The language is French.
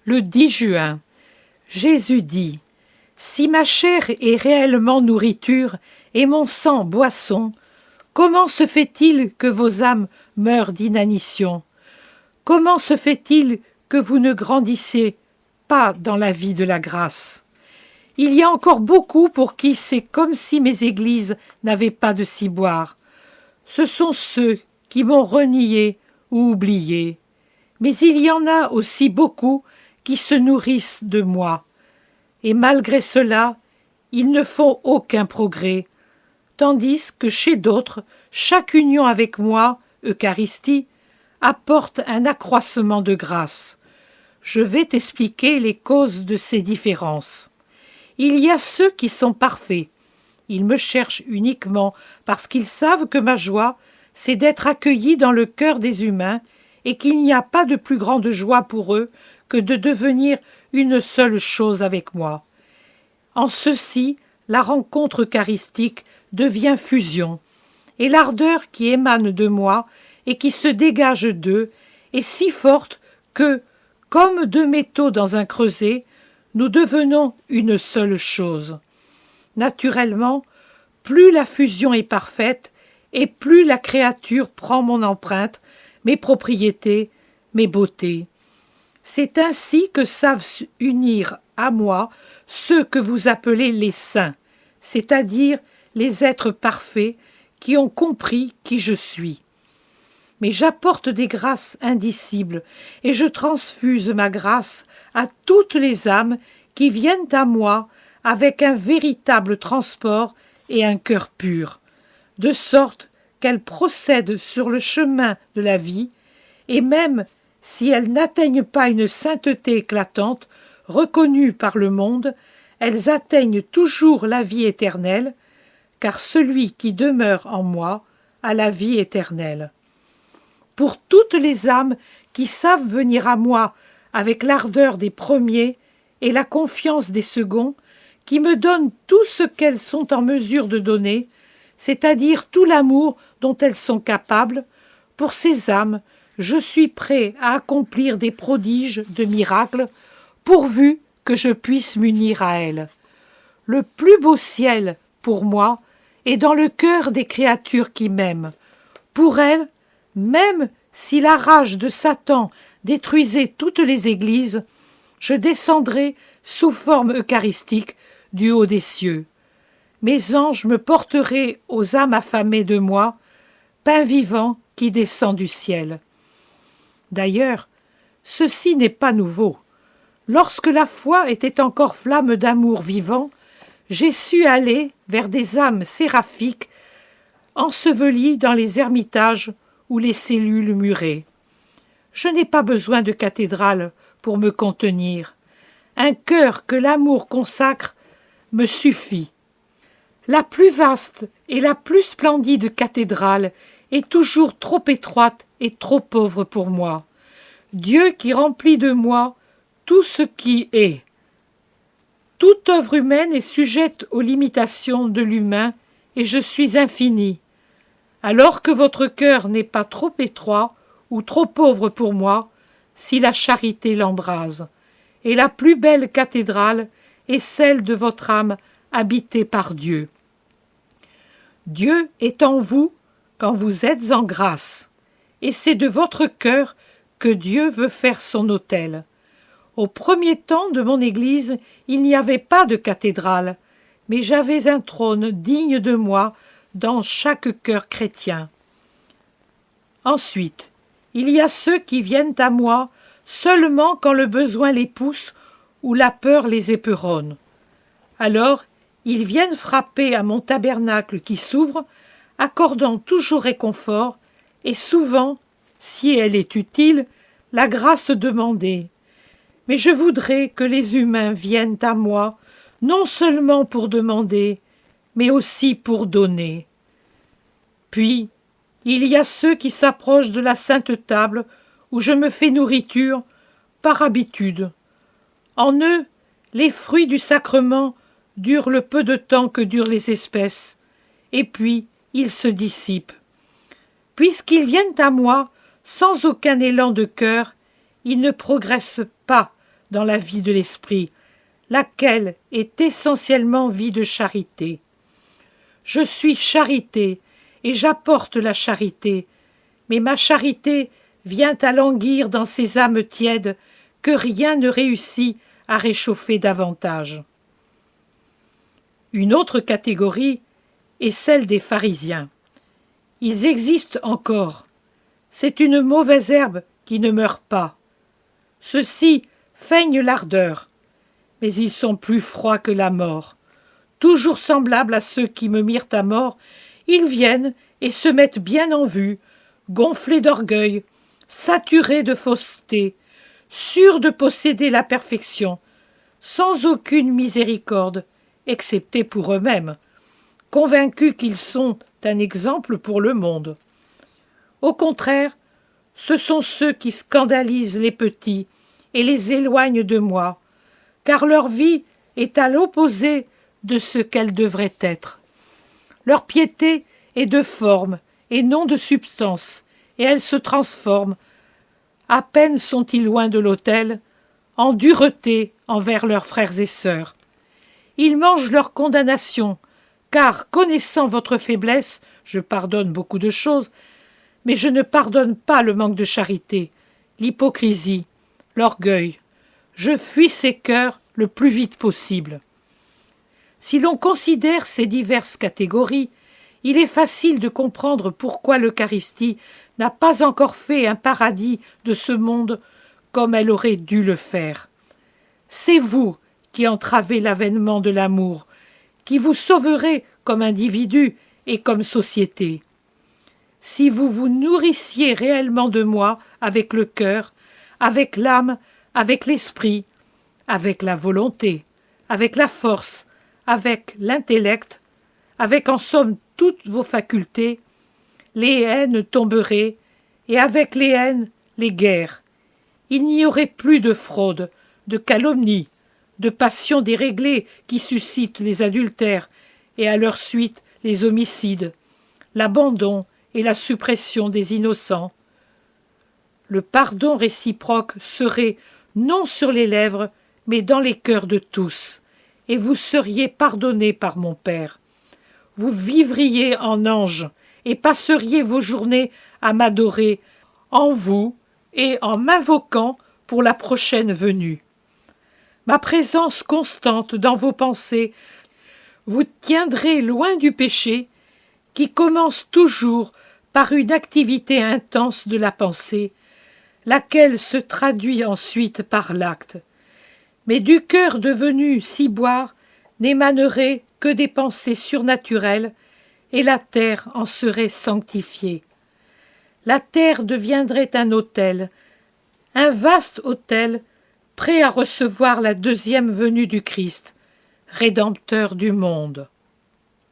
Le 10 juin, Jésus dit « Si ma chair est réellement nourriture et mon sang boisson, comment se fait-il que vos âmes meurent d'inanition? Comment se fait-il que vous ne grandissez pas dans la vie de la grâce? Il y a encore beaucoup pour qui c'est comme si mes églises n'avaient pas de ciboire. Ce sont ceux qui m'ont renié ou oublié. Mais il y en a aussi beaucoup qui se nourrissent de moi. Et malgré cela, ils ne font aucun progrès, tandis que chez d'autres, chaque union avec moi, Eucharistie, apporte un accroissement de grâce. Je vais t'expliquer les causes de ces différences. Il y a ceux qui sont parfaits. Ils me cherchent uniquement parce qu'ils savent que ma joie, c'est d'être accueillis dans le cœur des humains et qu'il n'y a pas de plus grande joie pour eux que de devenir une seule chose avec moi. En ceci, la rencontre eucharistique devient fusion, et l'ardeur qui émane de moi et qui se dégage d'eux est si forte que, comme deux métaux dans un creuset, nous devenons une seule chose. Naturellement, plus la fusion est parfaite, et plus la créature prend mon empreinte, mes propriétés, mes beautés. C'est ainsi que savent unir à moi ceux que vous appelez les saints, c'est-à-dire les êtres parfaits qui ont compris qui je suis. Mais j'apporte des grâces indicibles et je transfuse ma grâce à toutes les âmes qui viennent à moi avec un véritable transport et un cœur pur, de sorte qu'elles procèdent sur le chemin de la vie, et même si elles n'atteignent pas une sainteté éclatante, reconnue par le monde, elles atteignent toujours la vie éternelle, car celui qui demeure en moi a la vie éternelle. Pour toutes les âmes qui savent venir à moi avec l'ardeur des premiers et la confiance des seconds, qui me donnent tout ce qu'elles sont en mesure de donner, c'est-à-dire tout l'amour dont elles sont capables, pour ces âmes, je suis prêt à accomplir des prodiges de miracles, pourvu que je puisse m'unir à elles. Le plus beau ciel, pour moi, est dans le cœur des créatures qui m'aiment. Pour elles, même si la rage de Satan détruisait toutes les églises, je descendrai sous forme eucharistique du haut des cieux. Mes anges me porteraient aux âmes affamées de moi, pain vivant qui descend du ciel. D'ailleurs, ceci n'est pas nouveau. Lorsque la foi était encore flamme d'amour vivant, j'ai su aller vers des âmes séraphiques ensevelies dans les ermitages ou les cellules murées. Je n'ai pas besoin de cathédrale pour me contenir. Un cœur que l'amour consacre me suffit. La plus vaste et la plus splendide cathédrale est toujours trop étroite et trop pauvre pour moi. Dieu qui remplit de moi tout ce qui est. Toute œuvre humaine est sujette aux limitations de l'humain, et je suis infini. Alors que votre cœur n'est pas trop étroit ou trop pauvre pour moi, si la charité l'embrase. Et la plus belle cathédrale est celle de votre âme habitée par Dieu. Dieu est en vous quand vous êtes en grâce, et c'est de votre cœur que Dieu veut faire son autel. Au premier temps de mon Église, il n'y avait pas de cathédrale, mais j'avais un trône digne de moi dans chaque cœur chrétien. Ensuite, il y a ceux qui viennent à moi seulement quand le besoin les pousse ou la peur les éperonne. Alors, ils viennent frapper à mon tabernacle qui s'ouvre, accordant toujours réconfort, et souvent, si elle est utile, la grâce demandée. Mais je voudrais que les humains viennent à moi, non seulement pour demander, mais aussi pour donner. Puis, il y a ceux qui s'approchent de la sainte table, où je me fais nourriture, par habitude. En eux, les fruits du sacrement durent le peu de temps que durent les espèces, et puis ils se dissipent. Puisqu'ils viennent à moi sans aucun élan de cœur, ils ne progressent pas dans la vie de l'esprit, laquelle est essentiellement vie de charité. Je suis charité, et j'apporte la charité, mais ma charité vient à languir dans ces âmes tièdes que rien ne réussit à réchauffer davantage. Une autre catégorie est celle des pharisiens. Ils existent encore. C'est une mauvaise herbe qui ne meurt pas. Ceux-ci feignent l'ardeur, mais ils sont plus froids que la mort. Toujours semblables à ceux qui me mirent à mort, ils viennent et se mettent bien en vue, gonflés d'orgueil, saturés de fausseté, sûrs de posséder la perfection, sans aucune miséricorde, excepté pour eux-mêmes, convaincus qu'ils sont un exemple pour le monde. Au contraire, ce sont ceux qui scandalisent les petits et les éloignent de moi, car leur vie est à l'opposé de ce qu'elle devrait être. Leur piété est de forme et non de substance, et elle se transforme, à peine sont-ils loin de l'autel, en dureté envers leurs frères et sœurs. Ils mangent leur condamnation, car, connaissant votre faiblesse, je pardonne beaucoup de choses, mais je ne pardonne pas le manque de charité, l'hypocrisie, l'orgueil. Je fuis ces cœurs le plus vite possible. Si l'on considère ces diverses catégories, il est facile de comprendre pourquoi l'Eucharistie n'a pas encore fait un paradis de ce monde comme elle aurait dû le faire. C'est vous qui entravez l'avènement de l'amour, qui vous sauverez comme individu et comme société. Si vous vous nourrissiez réellement de moi avec le cœur, avec l'âme, avec l'esprit, avec la volonté, avec la force, avec l'intellect, avec en somme toutes vos facultés, les haines tomberaient, et avec les haines, les guerres. Il n'y aurait plus de fraude, de calomnie, de passions déréglées qui suscitent les adultères et à leur suite les homicides, l'abandon et la suppression des innocents. Le pardon réciproque serait non sur les lèvres, mais dans les cœurs de tous, et vous seriez pardonnés par mon Père. Vous vivriez en ange et passeriez vos journées à m'adorer en vous et en m'invoquant pour la prochaine venue. Ma présence constante dans vos pensées vous tiendrez loin du péché qui commence toujours par une activité intense de la pensée, laquelle se traduit ensuite par l'acte. Mais du cœur devenu ciboire n'émaneraient que des pensées surnaturelles, et la terre en serait sanctifiée. La terre deviendrait un autel, un vaste autel, prêt à recevoir la deuxième venue du Christ, Rédempteur du monde.